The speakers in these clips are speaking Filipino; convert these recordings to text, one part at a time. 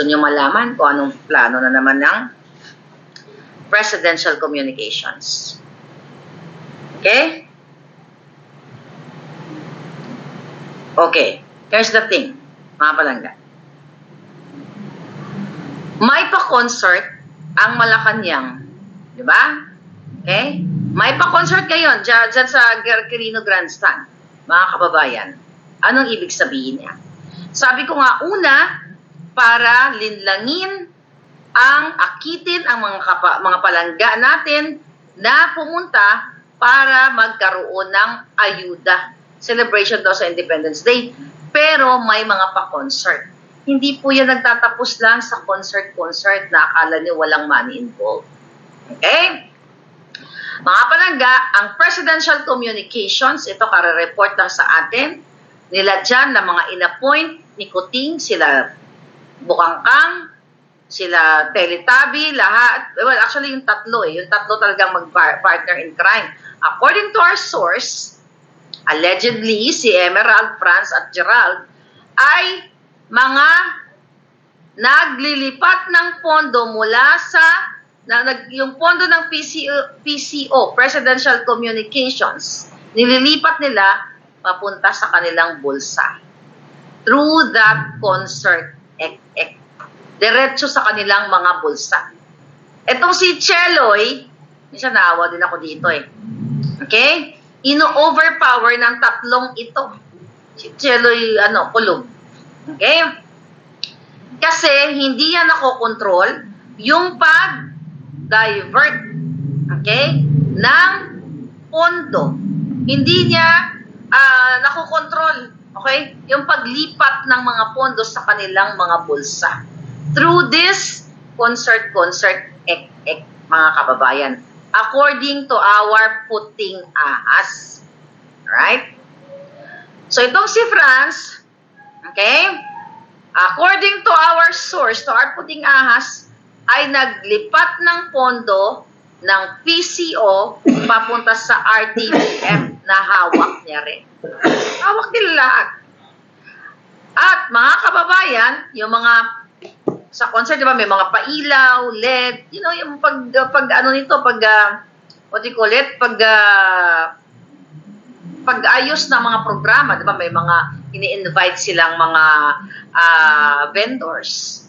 Gusto nyo malaman kung anong plano na naman ng presidential communications. Okay? Okay. Here's the thing, mga palangga. May pa-concert ang Malacanang. Di ba? Okay? May pa-concert ngayon dyan sa Quirino Grandstand. Mga kababayan, anong ibig sabihin niya? Sabi ko nga, una, para linlangin akitin ang mga palangga natin na pumunta para magkaroon ng ayuda. Celebration daw sa Independence Day. Pero may mga pa-concert. Hindi po yan nagtatapos lang sa concert-concert na akala niyo walang money involved. Okay? Mga palangga, ang Presidential Communications, ito kare-report lang sa atin, nila dyan na mga in-appoint ni Kuting, sila Bukangkang, sila Teletabi, lahat. Well, actually yung tatlo yung tatlo talagang mag-partner in crime. According to our source, allegedly, si Emerald, Franz at Gerald ay mga naglilipat ng pondo mula sa yung pondo ng PCO, Presidential Communications, nililipat nila papunta sa kanilang bulsa. Through that concert, diretso sa kanilang mga bulsa. Etong si Cheloy, minsan naawa din ako dito Okay? Ino-overpower ng tatlong ito. Si Cheloy, kulog. Okay? Kasi hindi yan nakokontrol yung pag-divert, okay, ng pondo. Hindi niya nakokontrol, okay, yung paglipat ng mga pondo sa kanilang mga bulsa. Through this concert, mga kababayan, according to our puting ahas. Right? So itong si Franz, okay, according to our source, to our puting ahas, ay naglipat ng pondo ng PCO papunta sa RTBM na hawak niya rin. Hawak nila lahat. At mga kababayan, yung mga sa concert, di ba, may mga pailaw, LED, yung pag-ayos na mga programa, di ba, may mga ini-invite silang mga vendors.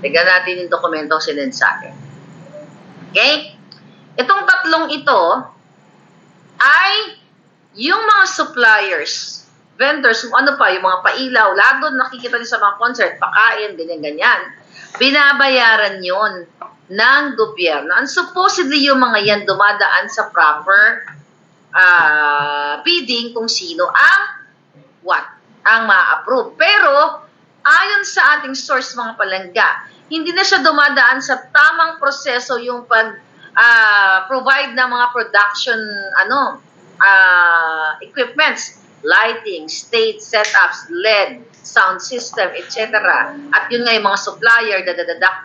Tignan natin yung dokumentong sinend sa akin. Okay? Itong tatlong ito ay yung mga suppliers, vendors, yung mga pailaw, lahat doon nakikita niyo sa mga concert, pakain, ganyan-ganyan, binabayaran yon ng gobyerno. And supposedly yung mga yan dumadaan sa proper bidding kung sino ang ma-approve. Pero ayon sa ating source, mga palangga, hindi na siya dumadaan sa tamang proseso yung provide ng mga production equipments, lighting, stage setups, LED, sound system, etc. At yun nga yung mga supplier,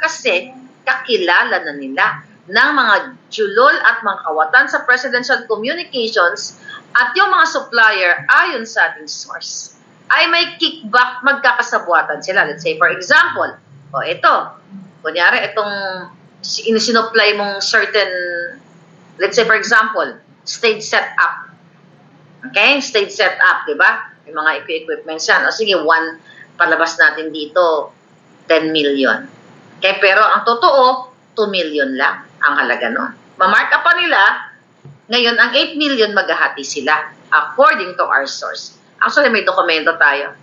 kasi kakilala na nila ng mga julol at mga kawatan sa presidential communications, at yung mga supplier, ayon sa ating source, ay may kickback, magkakasabuatan sila. Let's say, for example, kunyari, itong sinupply mong certain, let's say, for example, stage setup. Okay? Stage setup, di ba? May mga equipments yan. O sige, palabas natin dito, 10 million. Okay? Pero ang totoo, 2 million lang ang halaga nun. Mamark up pa nila, ngayon, ang 8 million maghahati sila, according to our source. Actually, may dokumento tayo.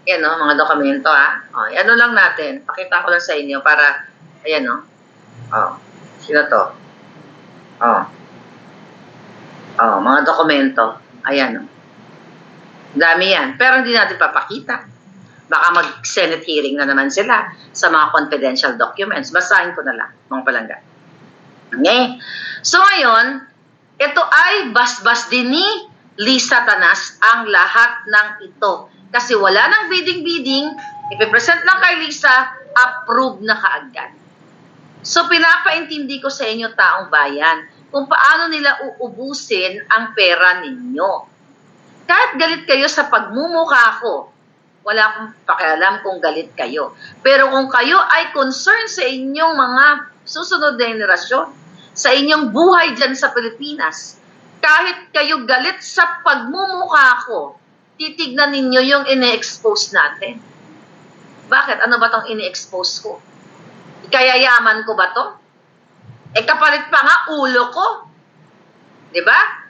Yan, mga dokumento, ano lang natin. Pakita ko lang sa inyo para, ayan, sino to? Mga dokumento. Ayan, dami yan. Pero hindi natin papakita. Baka mag-Senate hearing na naman sila sa mga confidential documents. Basahin ko na lang, mga palangga. Okay? So, ngayon, ito ay basbas din ni Lisa Tanas ang lahat ng ito. Kasi wala nang bidding-bidding, ipipresent lang kay Lisa, approve na kaagad. So, pinapaintindi ko sa inyo, taong bayan, kung paano nila uubusin ang pera ninyo. Kahit galit kayo sa pagmumukha ko, wala akong pakialam kung galit kayo. Pero kung kayo ay concerned sa inyong mga susunod na henerasyon, sa inyong buhay dyan sa Pilipinas, kahit kayo galit sa pagmumukha ko, titignan ninyo yung ine-expose natin. Bakit? Ano ba tong ine-expose ko? Kaya yaman ko ba to? Kapalit pa nga ulo ko. Diba?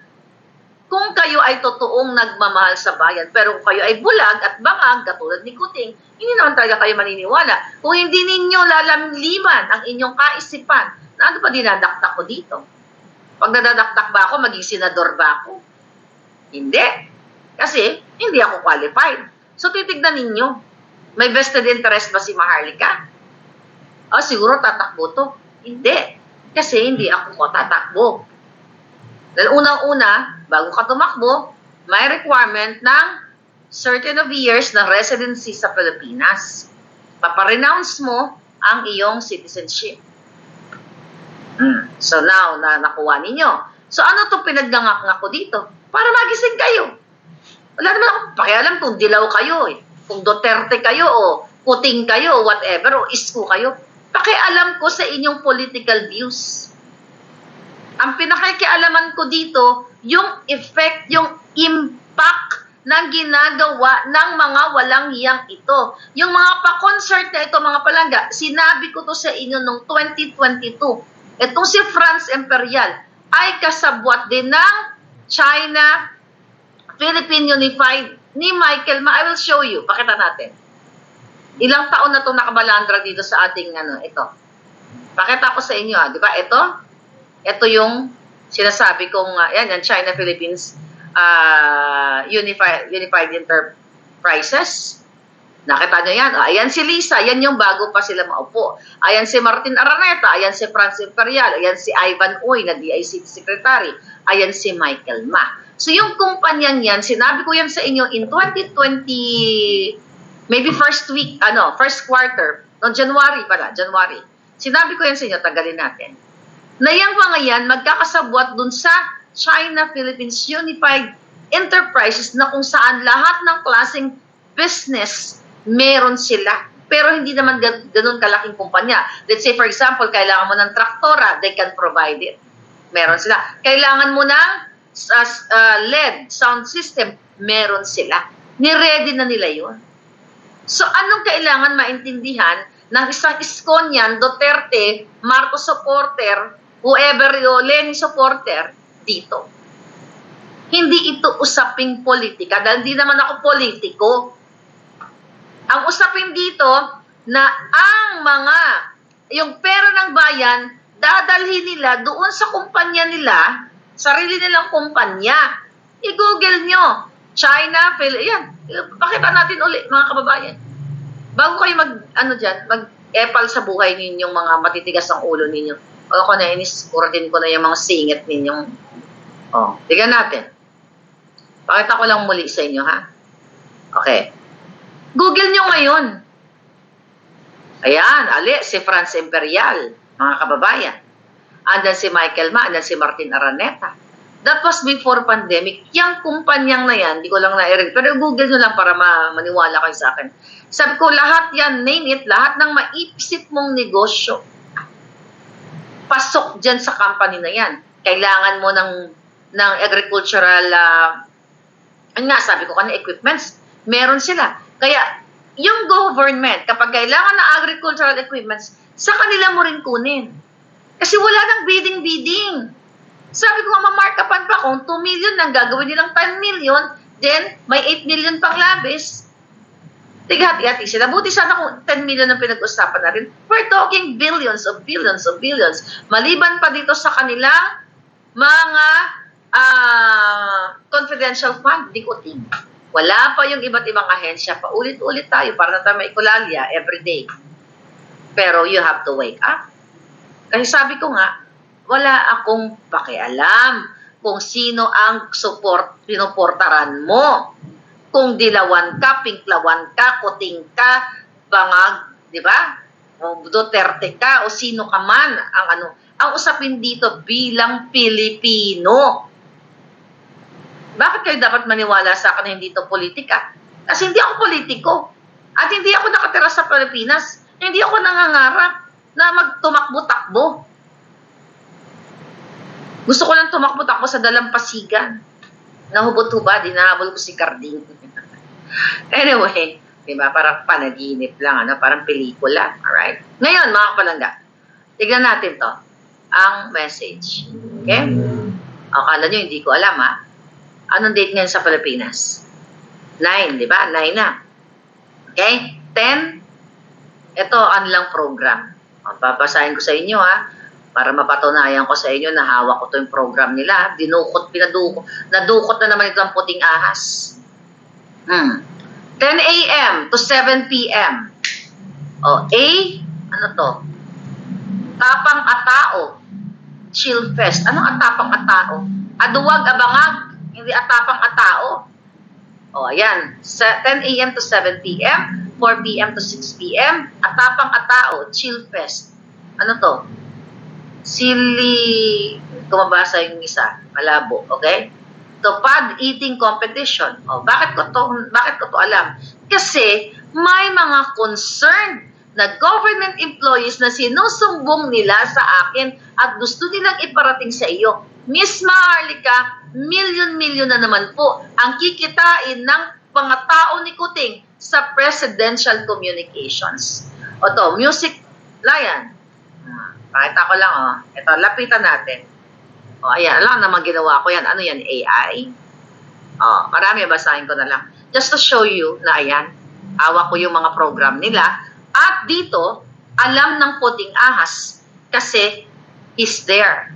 Kung kayo ay totoong nagmamahal sa bayan, pero kung kayo ay bulag at bangag, katulad ni Kuting, hindi naman talaga kayo maniniwala. Kung hindi ninyo lalamliman ang inyong kaisipan, na ano pa dinadaktak ko dito? Pag nadadaktak ba ako, maging senador ba ako? Hindi. Kasi, hindi ako qualified. So, titignan ninyo. May vested interest ba si Maharlika? O, siguro tatakbo to. Hindi. Kasi hindi ako tatakbo. Dahil unang-una, bago ka tumakbo, may requirement ng certain of years na residency sa Pilipinas. Paparenounce mo ang iyong citizenship. So now, nakuha ninyo. So ano itong pinaggangak ko dito? Para magising kayo. Wala naman ako pakialam kung dilaw kayo, kung Duterte kayo, o Kuting kayo, o whatever, o Isko kayo. Pakialam ko sa inyong political views. Ang pinakikialaman ko dito, yung effect, yung impact ng ginagawa ng mga walang hiyang ito. Yung mga pa-concert na ito, mga palangga, sinabi ko to sa inyo noong 2022. Itong si Franz Imperial ay kasabwat din ng China Philippine Unified ni Michael Ma. I will show you. Pakita natin. Ilang taon na itong nakabalandra dito sa ating ito. Pakita ko sa inyo, di ba? Ito yung sinasabi kong, yan, China Philippines Unified Enterprises. Nakita nyo yan? Ayan si Lisa, yan yung bago pa sila maupo. Ayan si Martin Araneta, ayan si Franz Imperial, ayan si Ivan Uy na DICT Secretary, ayan si Michael Ma. So yung kumpanyang yan, sinabi ko yan sa inyo in 2020, maybe first quarter, no, January. Sinabi ko yan sa inyo, tagalin natin. Na yung mga yan, magkakasabwat dun sa China Philippines Unified Enterprises na kung saan lahat ng klaseng business meron sila. Pero hindi naman ganun kalaking kumpanya. Let's say, for example, kailangan mo ng traktora, they can provide it. Meron sila. Kailangan mo ng LED, sound system, meron sila. Ni-ready na nila yun. So, anong kailangan maintindihan ng isang Iskonyan, Duterte, Marcos supporter, whoever yung Lenny supporter, dito? Hindi ito usaping politika, dahil hindi naman ako politiko. Ang usapin dito na ang yung pera ng bayan, dadalhin nila doon sa kumpanya nila, sarili nilang kumpanya. I-google nyo, China, yan. Pakita natin ulit, mga kababayan. Bago kayo mag-epal sa buhay ninyong mga matitigas ang ulo ninyo. Ako na, inis-din ko na yung mga singit ninyong. Tignan natin. Pakita ko lang muli sa inyo, ha? Okay. Google nyo ngayon. Ayan, si Franz Imperial, mga kababayan. Andan si Michael Ma, andan si Martin Araneta. That was before pandemic. Yang kumpanyang na yan, di ko lang na-i-read. Pero Google nyo lang para maniwala kayo sa akin. Sabi ko, lahat yan, name it, lahat ng maisip mong negosyo, pasok dyan sa company na yan. Kailangan mo ng agricultural, sabi ko equipments, meron sila. Kaya, yung government, kapag kailangan ng agricultural equipments, sa kanila mo rin kunin. Kasi wala nang bidding. Sabi ko mamarkapan pa kung 2 million nang gagawin nilang 10 million, then may 8 million pang labis. Tighati-hati sila. Buti sana kung 10 million ang pinag-usapan na rin. We're talking billions. Maliban pa dito sa kanilang mga confidential fund, di ko ting. Wala pa yung iba't ibang ahensya. Paulit-ulit tayo para na tayo maikulalya everyday. Pero you have to wake up. Kasi sabi ko nga, wala akong pakialam kung sino ang pinuportaran mo. Kung dilawan ka, pinklawan ka, kuting ka, bangag, di ba? O Duterte ka, o sino ka man, ang usapin dito bilang Pilipino. Bakit kayo dapat maniwala sa akin na hindi ito politika? Kasi hindi ako politiko. At hindi ako nakatira sa Pilipinas. Hindi ako nangangarap na magtumakbo-takbo. Gusto ko lang tumakbo-takbo sa dalampasigan. Nahubot-hubad, hinahabol ko si Carding. Anyway, diba, parang panaginip lang, parang pelikula. Alright? Ngayon, mga kapalangga, tignan natin to. Ang message. Okay? Akala nyo, hindi ko alam, ha? Anong date ngayon sa Pilipinas? 9, di ba? 9 na. Okay? 10, ito ang lang program. Papasahin ko sa inyo, ha? Para mapatunayan ko sa inyo na hawak ko to yung program nila. Nadukot na naman ito ang puting ahas. 10 a.m. to 7 p.m. O, A, ano to? Tapang Atao. Chill Fest. Anong Atapang Atao? Aduwag Abangag. Hindi Atapang Atao. O, ayan. 10 a.m. to 7 p.m. 4 p.m. to 6 p.m. Atapang Atao. Chill Fest. Ano to? Silly, kumabasa yung isa, malabo, okay? Tupad eating competition. Oh, bakit ko to alam? Kasi may mga concerned na government employees na sinusumbong nila sa akin at gusto nilang iparating sa iyo. Miss Maharlika, milyon-milyon na naman po ang kikitain ng mga tao ni Kuting sa presidential communications. O to, Music Lion. Pakita ko lang, Ito, lapitan natin. Ayan, lang naman ginawa ko yan. Ano yan, AI? Marami, basahin ko na lang. Just to show you na ayan, hawak ko yung mga program nila. At dito, alam ng puting ahas kasi is there.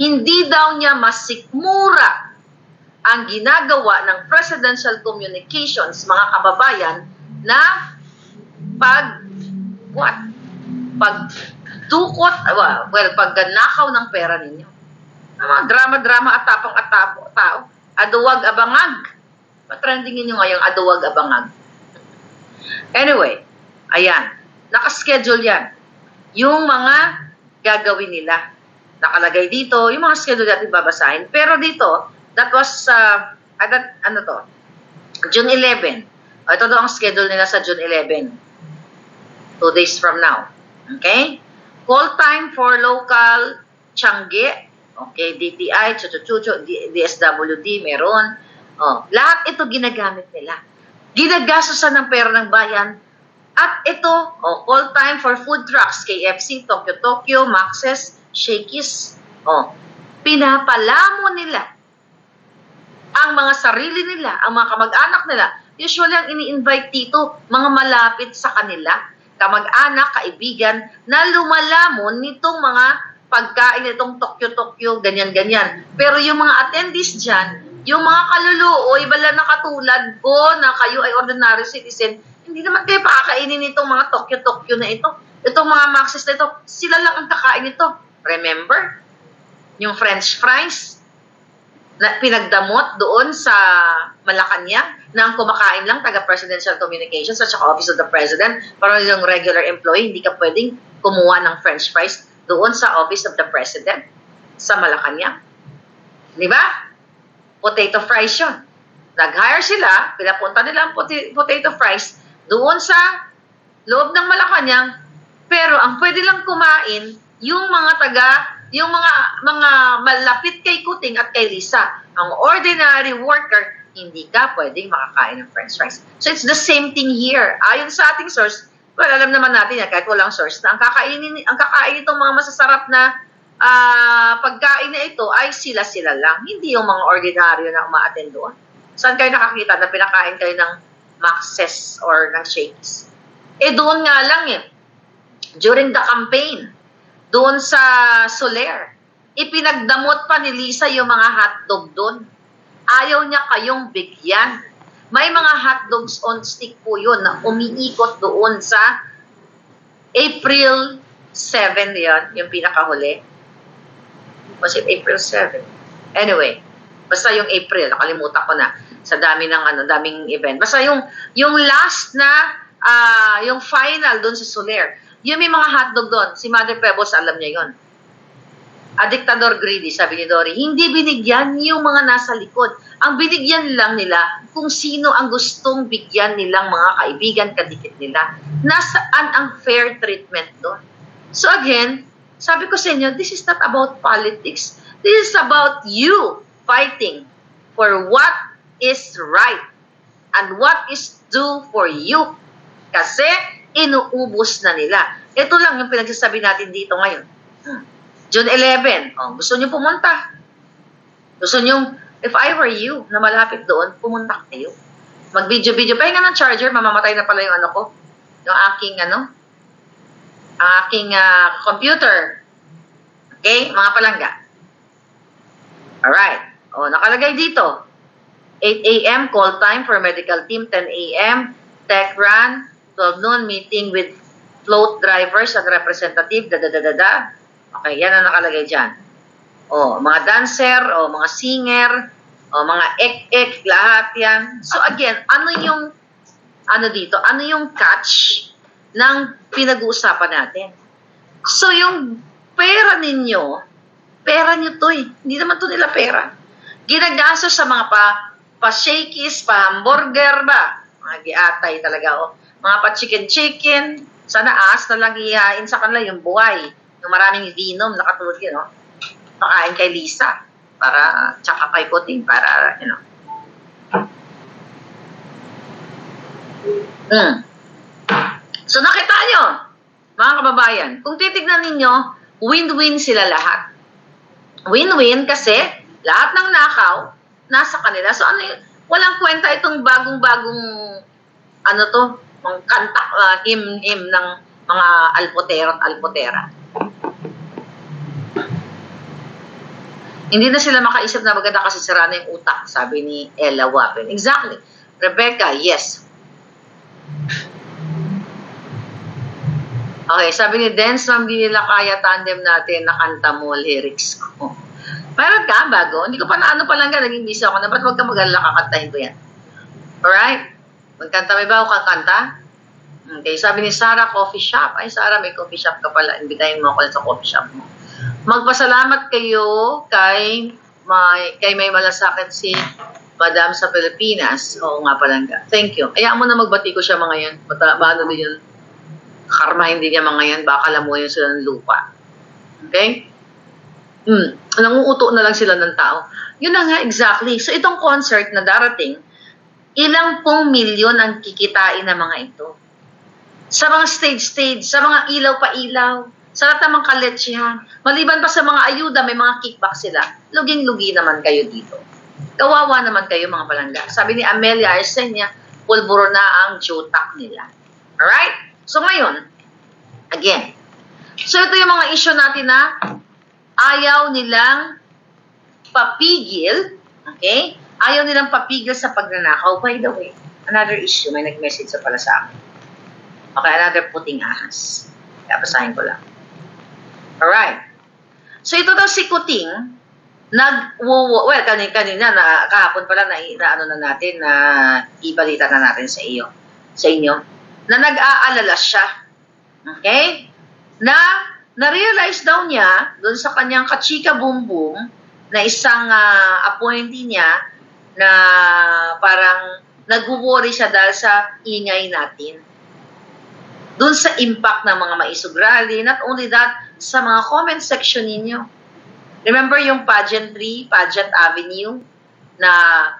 Hindi daw niya masikmura ang ginagawa ng presidential communications, mga kababayan, na pagganakaw ng pera ninyo. Ang mga drama-drama at tapang-tao. Aduwag abangag. Matrendingin nyo ngayong aduwag abangag. Anyway, ayan. Nakaschedule yan. Yung mga gagawin nila. Nakalagay dito, yung mga schedule natin babasahin. Pero dito, that was, June 11. Ito daw ang schedule nila sa June 11. 2 days from now. Okay? Call time for local Changi. Okay, DTI, Chuchuchucho, DSWD, meron. Lahat ito ginagamit nila. Ginagastosan ng pera ng bayan. At ito, call time for food trucks, KFC, Tokyo, Maxes, Shakey's. Pinapalamo nila ang mga sarili nila, ang mga kamag-anak nila. Usually, ang ini-invite dito, mga malapit sa kanila, kamag-anak, kaibigan, na lumalamon nitong mga pagkain itong Tokyo, ganyan-ganyan. Pero yung mga attendees dyan, yung mga kaluluo, iba lang na katulad ko na kayo ay ordinary citizen, hindi naman kayo pakakainin itong mga Tokyo na ito. Itong mga Maxis na ito, sila lang ang kakain ito. Remember? Yung French fries na pinagdamot doon sa Malacanang na ang kumakain lang taga-presidential communications at saka Office of the President. Para yung regular employee, hindi ka pwedeng kumuha ng French fries doon sa Office of the President sa Malacanang. Di ba? Potato fries yun. Nag-hire sila, pinapunta nila ang potato fries doon sa loob ng Malacanang, pero ang pwede lang kumain yung mga malapit kay Kuting at kay Lisa. Ang ordinary worker, hindi ka pwedeng makakain ng French fries. So it's the same thing here. Ayon sa ating source, well, alam naman natin kahit walang source na ang kakain itong mga masasarap na pagkain na ito ay sila-sila lang. Hindi yung mga ordinaryo na umaattend doon. Saan kayo nakakita na pinakain kayo ng Maxes or ng Shakey's? Doon nga lang during the campaign, doon sa Soler, ipinagdamot pa ni Lisa yung mga hotdog doon. Ayaw niya kayong bigyan. May mga hotdogs on stick po yun na umiikot doon sa April 7 yan, yung pinakahuli. Was it April 7? Anyway, basta yung April, nakalimutan ko na sa daming event. Basta yung last na, yung final doon sa Soler, yung may mga hotdog doon, si Mother Pebbles, alam niya yon. A diktador greedy, sabi ni Dory. Hindi binigyan yung mga nasa likod. Ang binigyan lang nila kung sino ang gustong bigyan nilang mga kaibigan, kadikit nila. Nasaan ang fair treatment doon? So again, sabi ko sa inyo, this is not about politics. This is about you fighting for what is right and what is due for you. Kasi inuubos na nila. Ito lang yung pinagsasabi natin dito ngayon. June 11, gusto nyo pumunta. Gusto nyo, if I were you, na malapit doon, pumunta kayo. Mag-video-video. Pahinga ng charger, mamamatay na pala yung ano ko. Yung aking computer. Okay, mga palangga. Alright. Nakalagay dito. 8 a.m. call time for medical team, 10 a.m. tech run, 12 noon meeting with float drivers at representative, da. Okay, yan ang nakalagay dyan. Mga dancer, mga singer, mga ek-ek, lahat yan. So again, ano yung catch ng pinag-uusapan natin? So yung pera nyo to eh. Hindi naman to nila pera. Ginagastos sa mga pa-shakies, pa-hamburger ba? Mga giatay talaga, Mga pa-chicken-chicken. Sana na lang ihain sa kanila yung buhay. Yung maraming venom, nakatulog yun, Pakain kay Lisa. Tsaka kay Kuting, para, So nakita nyo, mga kababayan, kung titignan ninyo, win-win sila lahat. Win-win kasi lahat ng nakaw, nasa kanila. So walang kwenta itong bagong-bagong, mga kanta, him ng mga alpotera at alpotera. Hindi na sila makaisip na maganda kasi sira na yung utak, sabi ni Ella Wapen. Exactly. Rebecca, yes. Okay, sabi ni Dance, ma'am, di nila kaya tandem natin na kanta mo, lyrics ko. Meron ka, bago? Hindi ko pa pa lang ka, naging busy ako na, ba't huwag ka mag-alala, kakantahin ko yan. Alright? Magkanta, may bago kang kanta? Okay, sabi ni Sarah, coffee shop. Ay, Sarah, may coffee shop ka pala. Imbitahin mo ako sa coffee shop mo. Magpasalamat kayo kay may malasakit si Madam sa Pilipinas. Oo nga pala. Thank you. Ayaw mo na magbati ko siya mga yan. Paano din yun? Karma hindi niya mga yan. Baka lamuhin sila ng lupa. Okay? Nangunguto na lang sila ng tao. Yun na nga, exactly. So itong concert na darating, ilang pong milyon ang kikitain ng mga ito. Sa mga stage, sa mga ilaw pa ilaw, sa lahat ng mga kaletsyahan. Maliban pa sa mga ayuda, may mga kickback sila. Luging-lugi naman kayo dito. Kawawa naman kayo mga palangga. Sabi ni Amelia Arsenia, pulburo na ang jotak nila. Alright? So ngayon, again, so ito yung mga issue natin na ayaw nilang papigil, okay? Ayaw nilang papigil sa pagnanakaw. By the way, another issue, may nag-message sa pala sa akin. Okay, another puting ahas. Kaya basahin ko lang. Alright. So ito daw si Kuting, kanina, kahapon pala na ibalita na natin sa inyo, na nag-aalala siya. Okay? Na-realize daw niya, doon sa kanyang kachika bumbum, na isang appointee niya, na parang nag-worry siya dahil sa ingay natin. Doon sa impact ng mga maisog rally, not only that, sa mga comment section ninyo. Remember yung pageant avenue, na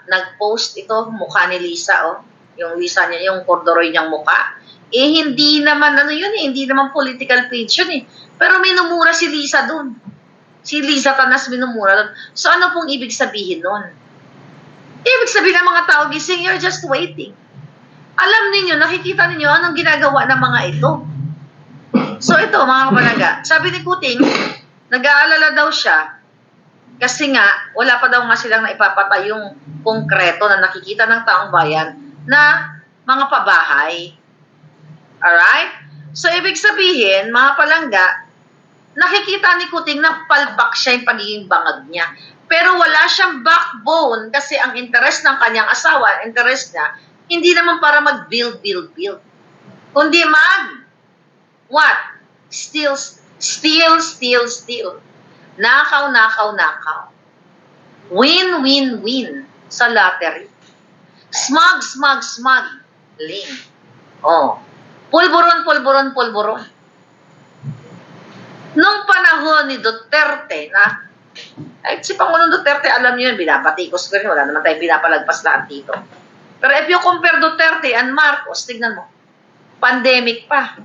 nag-post ito, mukha ni Lisa, yung Lisa niya, yung corduroy niyang mukha. Hindi naman, hindi naman political page yun Pero minumura si Lisa doon. Si Lisa Tanas minumura doon. So ano pong ibig sabihin nun? Ibig sabihin ng mga tao, gising, you're just waiting. Alam ninyo, nakikita ninyo anong ginagawa ng mga ito. So ito, mga kapalaga, sabi ni Kuting, nag-aalala daw siya kasi nga, wala pa daw nga silang naipapatay yung konkreto na nakikita ng taong bayan na mga pabahay. Alright? So ibig sabihin, mga palangga, nakikita ni Kuting na palpak siya yung pagiging bangag niya. Pero wala siyang backbone kasi ang interest ng kanyang asawa, interest niya, hindi naman para mag-build. Kundi what? Steal. Nakaw, nakaw, nakaw. Win, win, win sa lottery. Smug, smug, smug. Ling. Oh. Pulburon, pulburon, pulburon. Nung panahon ni Duterte na, ay si Pangulong Duterte, alam niyo yun, binabatikos ko rin, wala naman tayong pinapalagpas lahat dito. Pero if you compare Duterte and Marcos, tignan mo, pandemic pa.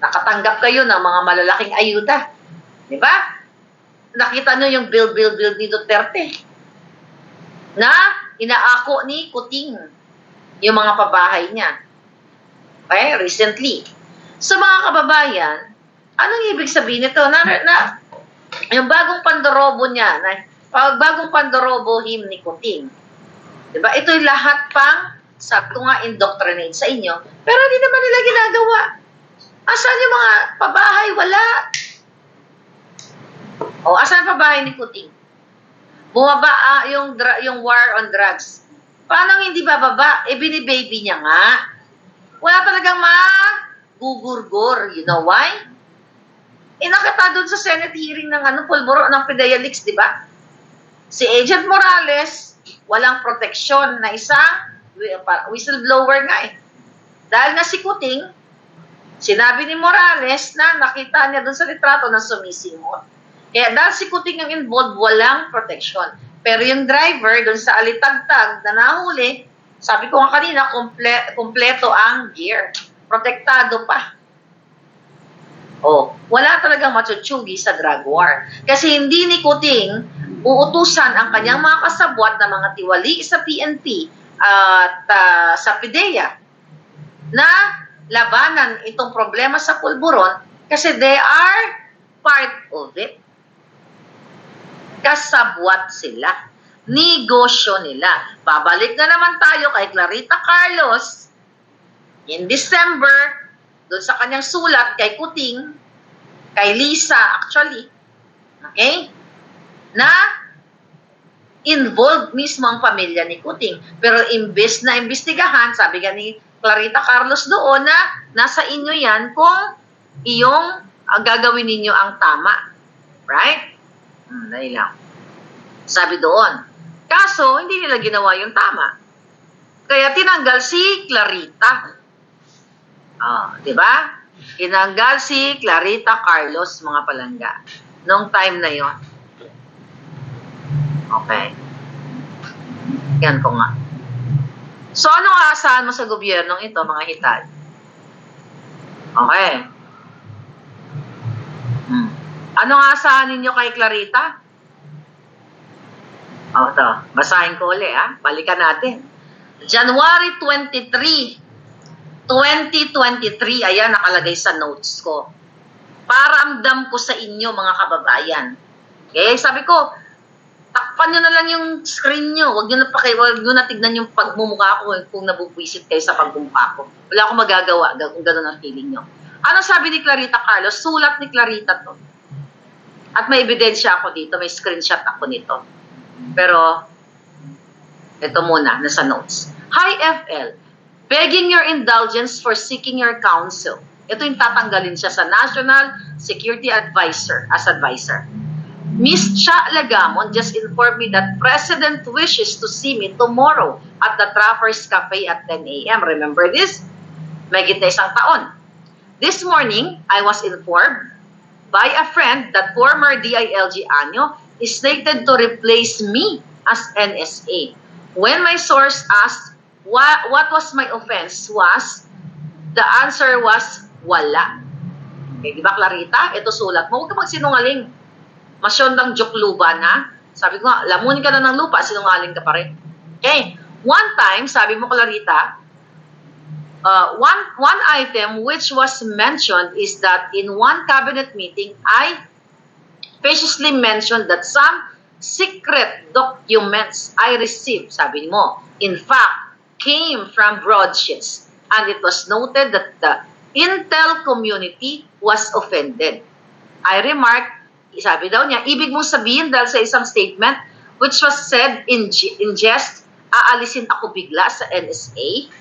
Nakatanggap kayo ng mga malalaking ayuda. Di ba? Nakita niyo yung build ni Duterte. Na inaako ni Kuting yung mga pabahay niya. Okay, recently. Sa mga kababayan, anong ibig sabihin nito? Yung bagong pandorobo niya, bagong pandorobo him ni Kuting. Diba? Ito'y lahat pang, sabi ko nga, indoctrinate sa inyo, pero hindi naman nila ginagawa. Asan yung mga pabahay? Wala. O, asan pabahay ni Kuting? Bumaba yung war on drugs. Paano hindi bababa? Binibaby niya nga. Wala talagang magugurgur. You know why? Nakita doon sa Senate hearing ng pulburo ng Fidelix, di ba? Si Agent Morales, walang proteksyon na isang whistleblower nga eh. Dahil nga si Kuting, sinabi ni Morales na nakita niya doon sa litrato na sumisingot. Kaya dahil si Kuting ang involved, walang proteksyon. Pero yung driver doon sa alitagtag na nahuli, sabi ko nga kanina, kompleto ang gear. Protektado pa. Oh, wala talagang matutsugi sa drug war. Kasi hindi ni Kuting uutusan ang kanyang mga kasabwat na mga tiwali sa PNP at sa PIDEA na labanan itong problema sa pulburon kasi they are part of it. Kasabwat sila. Negosyo nila. Babalik na naman tayo kay Clarita Carlos in December, doon sa kanyang sulat kay Kuting, kay Lisa actually, okay, na involved mismo ang pamilya ni Kuting. Pero imbes na imbestigahan, sabi nga ni Clarita Carlos doon na nasa inyo yan kung iyong gagawin ninyo ang tama. Right? Dahil lang. Sabi doon. Kaso, hindi nila ginawa yung tama. Kaya tinanggal si Clarita. Di ba? Tinanggal si Clarita Carlos, mga palangga. Noong time na yon. Okay. Yan ko nga. So, anong aasahan mo sa gobyernong ito, mga hitad? Okay. Anong aasahan ninyo kay Clarita? Ito. Basahin ko ulit, Balikan natin. January 23, 2023. Ayan, nakalagay sa notes ko. Paramdam ko sa inyo, mga kababayan. Okay? Sabi ko, takpan nyo na lang yung screen nyo. Huwag nyo na tignan yung pagmumukha ko kung nabubwisit kayo sa pagmumukha ko. Wala akong magagawa kung gano'n ang feeling nyo. Ano sabi ni Clarita Carlos? Sulat ni Clarita to. At may ebidensya ako dito. May screenshot ako nito. Pero, ito muna, nasa notes. Hi FL, begging your indulgence for seeking your counsel. Ito yung tatanggalin siya sa National Security Advisor as advisor. Miss Cha Lagamon just informed me that President wishes to see me tomorrow at the Trappers Cafe at 10 a.m. Remember this? May gitna isang taon. This morning, I was informed by a friend that former DILG Anyo is slated to replace me as NSA. When my source asked what was my offense the answer was wala. Okay, di ba Clarita? Ito sulat mo. Huwag ka magsinungaling. Masyondang jokluban na. Sabi ko nga, lamunin ka na ng lupa, sinungaling ka pa rin. Okay. One time, sabi mo Clarita, one item which was mentioned is that in one cabinet meeting, I facetiously mentioned that some secret documents I received, sabi mo, in fact, came from broadsheets. And it was noted that the intel community was offended. I remarked, sabi daw niya, ibig mong sabihin dahil sa isang statement which was said in jest, aalisin ako bigla sa NSA?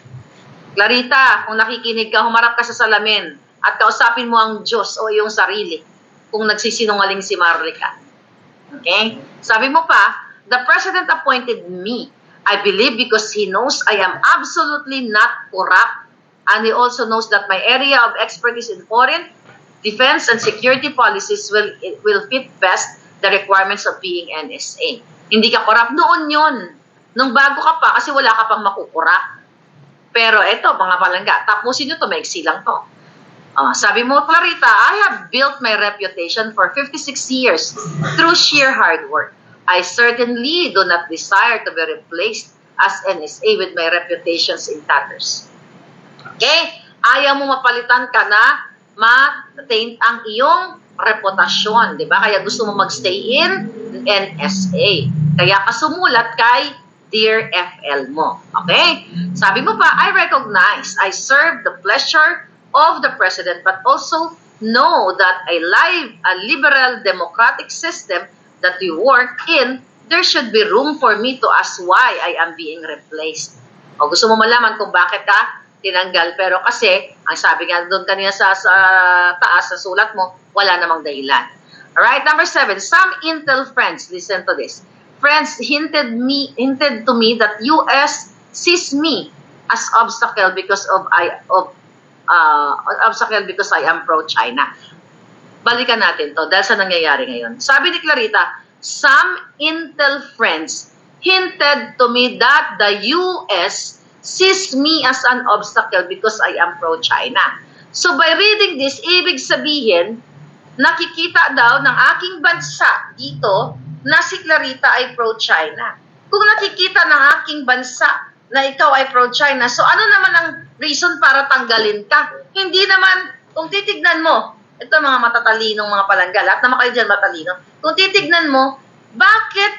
Clarita, kung nakikinig ka, humarap ka sa salamin at kausapin mo ang Diyos o iyong sarili kung nagsisinungaling si Marlica. Okay? Sabi mo pa, the President appointed me. I believe because he knows I am absolutely not corrupt, and he also knows that my area of expertise in foreign, defense, and security policies will fit best the requirements of being NSA. Hindi ka corrupt noon yon. Nung bago ka pa, kasi wala ka pang makukurap. Pero eto, mga palangga, tapusin nyo to, maiksi lang to. Sabi mo, Clarita, I have built my reputation for 56 years through sheer hard work. I certainly do not desire to be replaced as NSA with my reputations in tatters. Okay? Ayaw mo mapalitan ka na ma-taint ang iyong reputasyon, di ba? Kaya gusto mo magstay in NSA. Kaya ka sumulat kay Dear FL mo. Okay? Sabi mo pa, I recognize I serve the pleasure of the President but also know that a liberal democratic system that we work in, there should be room for me to ask why I am being replaced. O gusto mo malaman kung bakit ka tinanggal, pero kasi, ang sabi nga doon kanina sa taas, sa sulat mo, wala namang dahilan. Alright, number 7, some Intel friends, listen to this. Friends hinted to me that US sees me as obstacle because I am pro-China. Balikan natin to dahil sa nangyayari ngayon. Sabi ni Clarita, some Intel friends hinted to me that the US sees me as an obstacle because I am pro-China. So by reading this, ibig sabihin, nakikita daw ng aking bansa dito na si Clarita ay pro-China. Kung nakikita ng aking bansa na ikaw ay pro-China, so ano naman ang reason para tanggalin ka? Hindi naman, kung titignan mo, ito mga matatalinong mga palangga, lahat naman kayo dyan matalino, kung titignan mo, bakit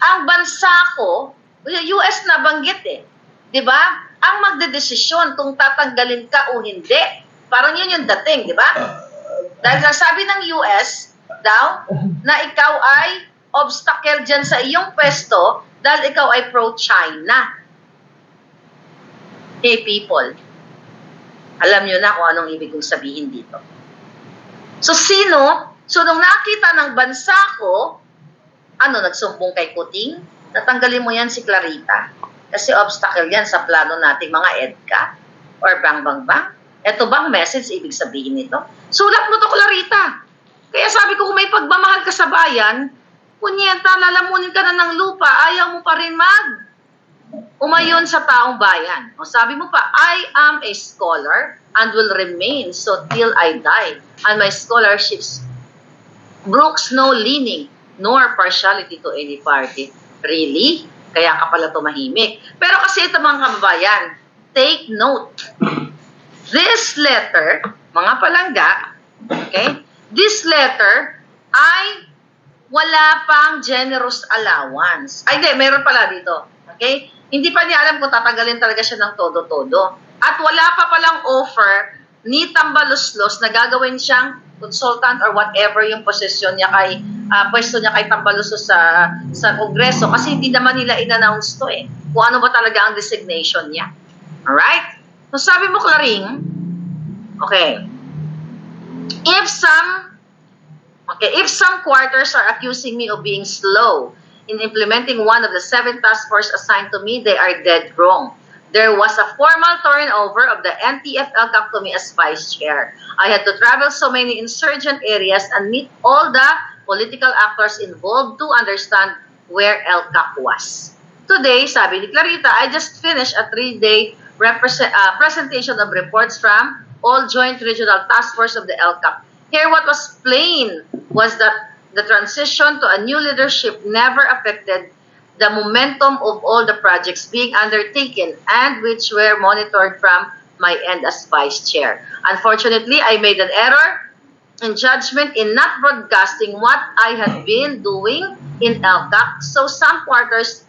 ang bansa ko, US na banggit eh, di ba? Ang magdedesisyon kung tatanggalin ka o hindi. Parang yun yung dating, di ba? Dahil sabi ng US daw na ikaw ay obstacle dyan sa iyong pwesto dahil ikaw ay pro-China. Hey people, alam nyo na kung anong ibig kong sabihin dito. So sino? So nung nakita ng bansa ko, nagsumbong kay Kuting? Natanggalin mo yan si Clarita. Kasi obstacle yan sa plano nating mga EDCA or bang. Ito bang message ibig sabihin nito? Sulat mo to, Clarita. Kaya sabi ko, kung may pagmamahal ka sa bayan, kunyenta, lalamunin ka na ng lupa, ayaw mo pa rin umayon sa taong bayan. O sabi mo pa, I am a scholar and will remain so till I die. And my scholarships brooks no leaning nor partiality to any party. Really? Kaya ka pala tumahimik. Pero kasi ito mga kababayan, take note. This letter, mga palangga, okay, this letter ay wala pang generous allowance. Ay, hindi, meron pala dito. Okay? Hindi pa niya alam kung tatanggalin talaga siya ng todo-todo. At wala pa palang offer ni Tambaluslos na gagawin siyang consultant or whatever yung posisyon niya pwesto niya kay Tambaluslos sa Kongreso kasi hindi naman nila in-announce to eh. Kung ano ba talaga ang designation niya. Alright? So sabi mo, Claring, okay, if some quarters are accusing me of being slow in implementing one of the 7 task force assigned to me, they are dead wrong. There was a formal turnover of the NTF-ELCAC to me as vice chair. I had to travel so many insurgent areas and meet all the political actors involved to understand where ELCAC was. Today, sabi ni Clarita, I just finished a 3-day presentation of reports from all joint regional task force of the ELCAC. Here, what was plain was that the transition to a new leadership never affected the momentum of all the projects being undertaken and which were monitored from my end as vice chair. Unfortunately, I made an error in judgment in not broadcasting what I had been doing in ELCAC, so some quarters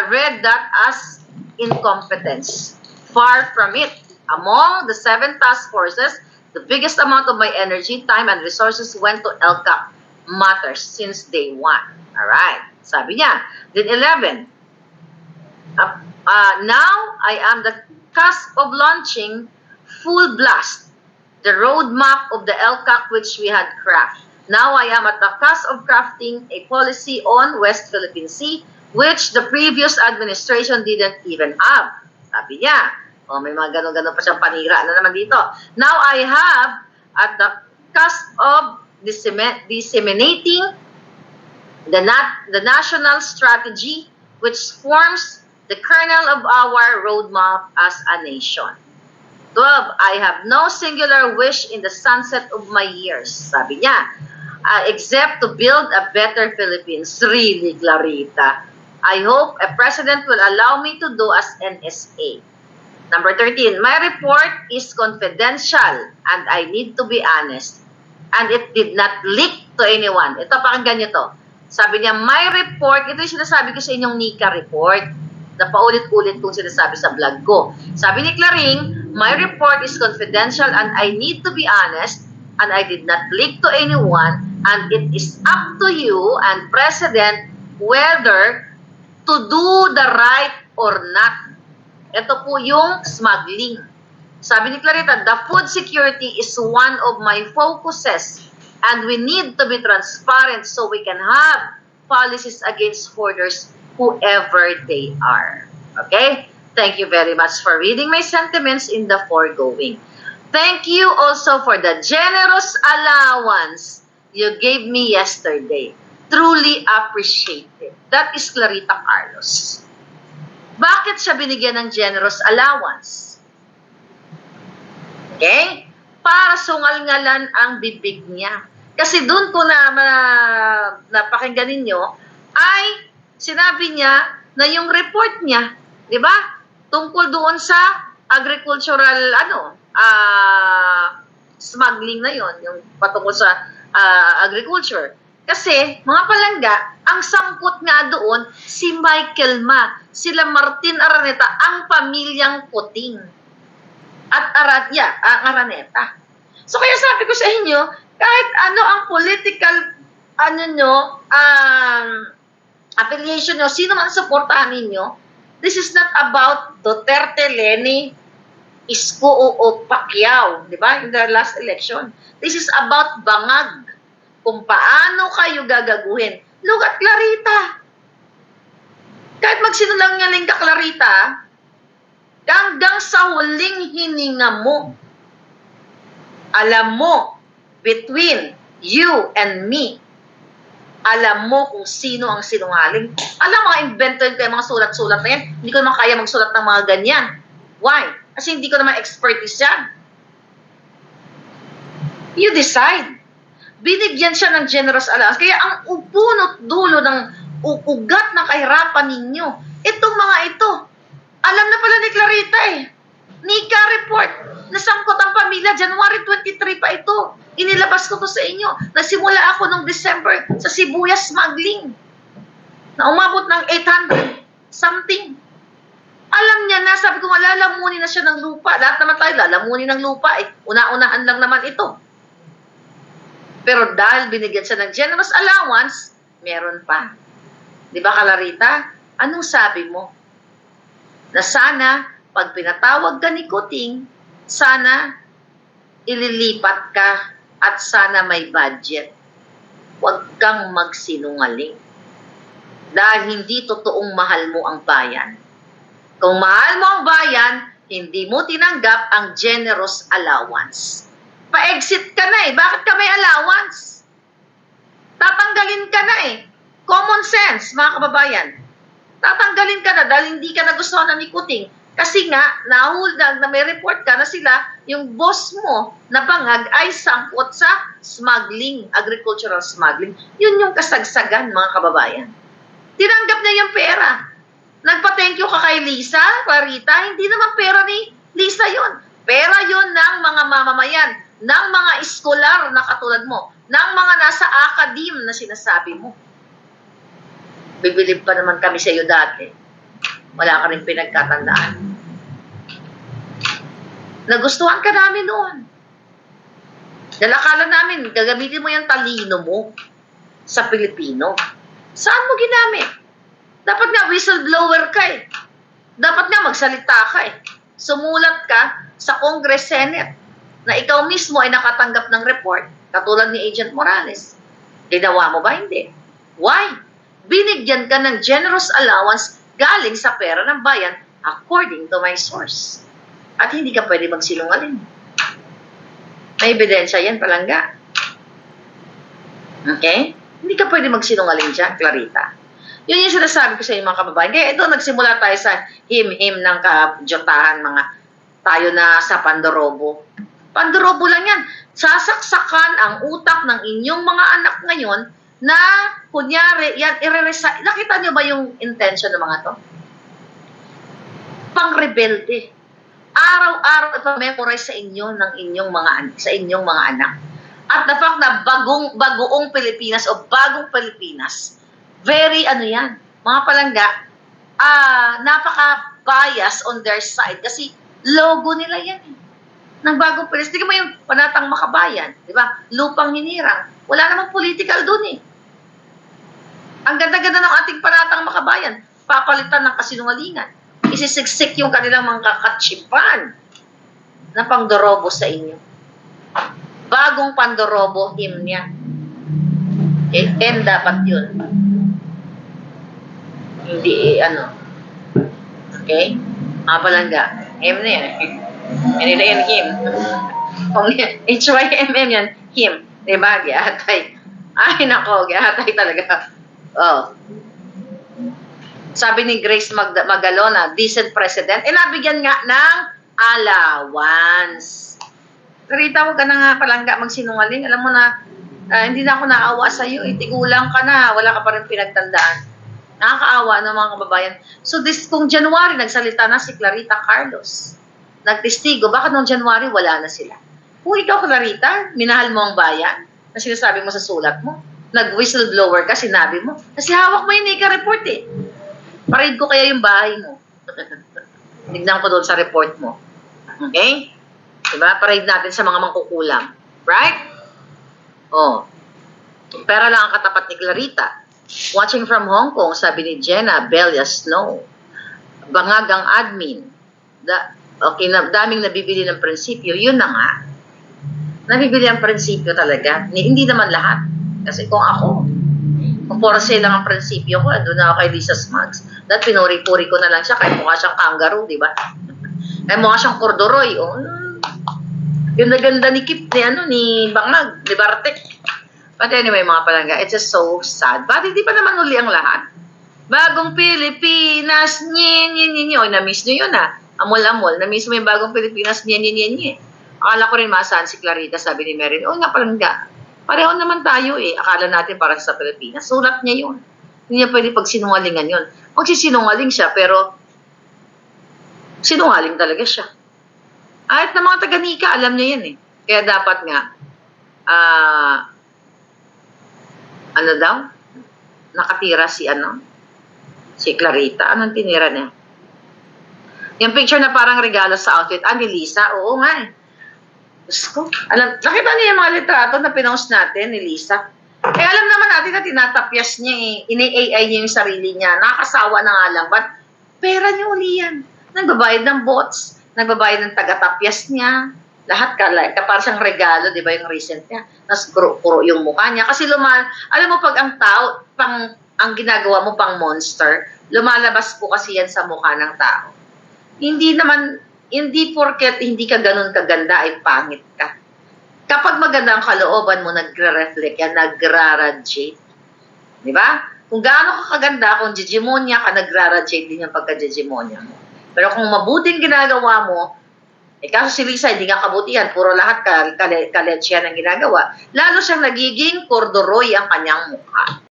read that as incompetence. Far from it. Among the 7 task forces, the biggest amount of my energy, time, and resources went to ELCAC matters since day 1. Alright. Sabi niya. Then 11. Now, I am the cusp of launching full blast the roadmap of the ELCAC which we had crafted. Now I am at the cusp of crafting a policy on West Philippine Sea which the previous administration didn't even have. Sabi niya. O, may mga ganun-ganun pa siyang panira na naman dito. Now I have at the cusp of disseminating the national strategy which forms the kernel of our roadmap as a nation. 12. I have no singular wish in the sunset of my years. Sabi niya, except to build a better Philippines. Really, Clarita. I hope a president will allow me to do as NSA. Number 13, my report is confidential and I need to be honest. And it did not leak to anyone. Ito, pakinggan nyo to. Sabi niya, my report, ito yung sinasabi ko sa inyong Nika report na paulit-ulit kong sinasabi sa vlog ko. Sabi ni Claring, my report is confidential and I need to be honest and I did not leak to anyone and it is up to you and President whether to do the right or not. Ito po yung smuggling. Sabi ni Clarita, the food security is one of my focuses and we need to be transparent so we can have policies against hoarders whoever they are. Okay? Thank you very much for reading my sentiments in the foregoing. Thank you also for the generous allowance you gave me yesterday. Truly appreciated. That is Clarita Carlos. Bakit siya binigyan ng generous allowance? Okay? Para sungal-ngalan ang bibig niya. Kasi doon ko napakinggan ninyo, ay sinabi niya na yung report niya, di ba? Tungkol doon sa agricultural, smuggling na yon, yung patungkol sa agriculture. Kasi, mga palangga, ang sangkot nga doon, si Michael Ma, sila Martin Araneta, ang pamilyang Kuting. At Araneta. So, kaya sabi ko sa inyo, kahit ano ang political, affiliation nyo, sino man supportahan ninyo, this is not about Duterte, Leni, Isko o Pacquiao, di ba? In the last election. This is about bangag. Kung paano kayo gagaguhin. Look at Clarita. Kahit magsinungaling ka, Clarita, hanggang sa huling hininga mo, alam mo, between you and me, alam mo kung sino ang sinungaling. Alam mga inventor ko yung mga sulat-sulat na yan. Hindi ko naman kaya magsulat ng mga ganyan. Why? Kasi hindi ko naman expertise yan. You decide. Binigyan siya ng generous allowance. Kaya ang punot dulo ng ugat ng kahirapan ninyo, itong mga ito, alam na pala ni Clarita eh. Nika report, nasangkot ang pamilya, January 23 pa ito. Inilabas ko to sa inyo. Nasimula ako noong December sa sibuyas smuggling na umabot ng 800 something. Alam niya na, sabi ko, lalamunin na siya ng lupa. Lahat naman tayo, lalamunin ng lupa. Una-unahan lang naman ito. Pero dahil binigyan siya ng generous allowance, meron pa. Di ba, Clarita? Anong sabi mo? Na sana, pag pinatawag ka ni Kuting, sana ililipat ka at sana may budget. Huwag kang magsinungaling. Dahil hindi totoong mahal mo ang bayan. Kung mahal mo ang bayan, hindi mo tinanggap ang generous allowance. Pa-exit ka na eh. Bakit ka may allowance? Tatanggalin ka na eh. Common sense, mga kababayan. Tatanggalin ka na dahil hindi ka nagustuhan na ni Kuting. Kasi nga, na may report ka na sila, yung boss mo na bangag ay sangkot sa smuggling, agricultural smuggling. Yun yung kasagsagan, mga kababayan. Tinanggap niya yung pera. Nagpa-thank you ka kay Lisa, Clarita. Hindi naman pera ni Lisa yun. Pera yun ng mga mamamayan, ng mga eskolar na katulad mo, ng mga nasa academe na sinasabi mo. Bibilib pa naman kami sa iyo dati. Wala ka rin pinagkatandaan. Nagustuhan ka namin noon. Dalakala namin, gagamitin mo yung talino mo sa Pilipino. Saan mo ginamit? Dapat nga whistleblower ka eh. Dapat nga magsalita ka eh. Sumulat ka sa Congress, Senate na ikaw mismo ay nakatanggap ng report, katulad ni Agent Morales. Ginawa mo ba? Hindi. Why? Binigyan ka ng generous allowance galing sa pera ng bayan according to my source. At hindi ka pwede magsinungaling. May ebidensya yan, palangga. Okay? Hindi ka pwede magsinungaling dyan, Clarita. Yun yung sinasabi ko sa inyo mga kababayan. Kaya ito, nagsimula tayo sa him-him ng kajotahan, mga tayo na sa Pandorobo. Pandorobo lang yan. Sasaksakan ang utak ng inyong mga anak ngayon na, kunyari, yan, nakita nyo ba yung intention ng mga to? Pang-rebelde. Araw-araw ipamemorize sa inyo ng inyong mga anak. At the fact na bagoong Pilipinas o bagong Pilipinas, very yan, mga palangga, napaka-bias on their side kasi logo nila yan ng bagong Pilipinas. Tingnan mo yung Panatang Makabayan, di ba? Lupang hinirang. Wala namang political dun eh. Ang ganda-ganda ng ating Panatang Makabayan, papalitan ng kasinungalingan. Isisiksik yung kanilang mga kakatsipan na pangdorobo sa inyo. Bagong Pandorobo hymn niya. Okay? And dapat yun. Hindi, Okay? Mga palangga. Hymn na yan. Yan yan, hymn. Kung HYMM yan, hymn. Diba? Giatay. Ay, nako, giatay talaga. Oh. Sabi ni Grace Magalona, decent president, nabigyan nga ng allowance. Rita, huwag ka na nga palangga magsinungaling. Alam mo na, hindi na ako naawa sa'yo. Tigulang ka na, wala ka pa rin pinagtandaan. Nakakaawa ng mga kababayan. So, kung January, nagsalita na si Clarita Carlos. Nagtestigo, bakit noong January, wala na sila? Kung ikaw, Clarita, minahal mo ang bayan, na sinasabi mo sa sulat mo, nag-whistleblower ka, sinabi mo, kasi hawak mo yung NICA report eh. Parid ko kaya yung bahay mo. Tignan ko doon sa report mo. Okay? Diba? Parade natin sa mga mangkukulam. Right? Oh. Pera lang ang katapat ni Clarita. Watching from Hong Kong, sabi ni Jenna Belia Snow. Bangag ang admin. Daming nabibili ng prinsipyo. Yun na nga. Nabibili ang prinsipyo talaga. Hindi naman lahat. Kasi kung ako, kung porse lang ang prinsipyo ko, doon na ako kay Lisa Smugs. Dahil pinuri-puri ko na lang siya kahit mukha siyang kangaroo, di ba? Kahit mukha siyang kordoroy. Oh, yung naganda ni Kip, ni Bangag, ni Bartek. But anyway, mga palangga, it's just so sad. Bakit hindi pa naman uli ang lahat? Bagong Pilipinas, nye. Oy, na-miss nyo yun Amol-amol, na-miss mo yung bagong Pilipinas, nye. Akala ko rin masaan si Clarita, sabi ni Merin. Nga palangga, pareho naman tayo eh. Akala natin para sa Pilipinas. Sulat niya yun. Hindi niya pwede pagsinungalingan yun. Magsisinungaling siya, pero sinungaling talaga siya. At ng mga taga-Nika, alam niya yan eh. Kaya dapat nga, nakatira si Clarita. Anong tinira niya? Yung picture na parang regalo sa outfit, ni Lisa, oo nga eh. Gusto ko. Nakita niya yung mga litrato na pinost natin ni Lisa. Kaya alam naman natin na tinatapyas niya eh. Ini-AI niya yung sarili niya. Nakakasawa na nga lang. But, pera niya uli yan. Nagbabayad ng bots. Nagbabayad ng taga-tapyas niya. Lahat para siyang regalo, di ba yung recent niya. Tapos puro yung mukha niya. Kasi alam mo pag ang tao, ang ginagawa mo pang monster, lumalabas po kasi yan sa mukha ng tao. Hindi porket hindi ka ganun kaganda ay pangit ka. Kapag maganda ang kalooban mo, nagre-reflect yan, nagra-radiate. Di ba? Kung gaano ka kaganda, kung jejimonya ka, nagra-radiate din yung pagka-jejimonya mo. Pero kung mabuting ginagawa mo, kaso si Lisa, hindi nga kabutihan, puro lahat kaletsyan ang ginagawa, lalo siyang nagiging kordoroy ang kanyang mukha.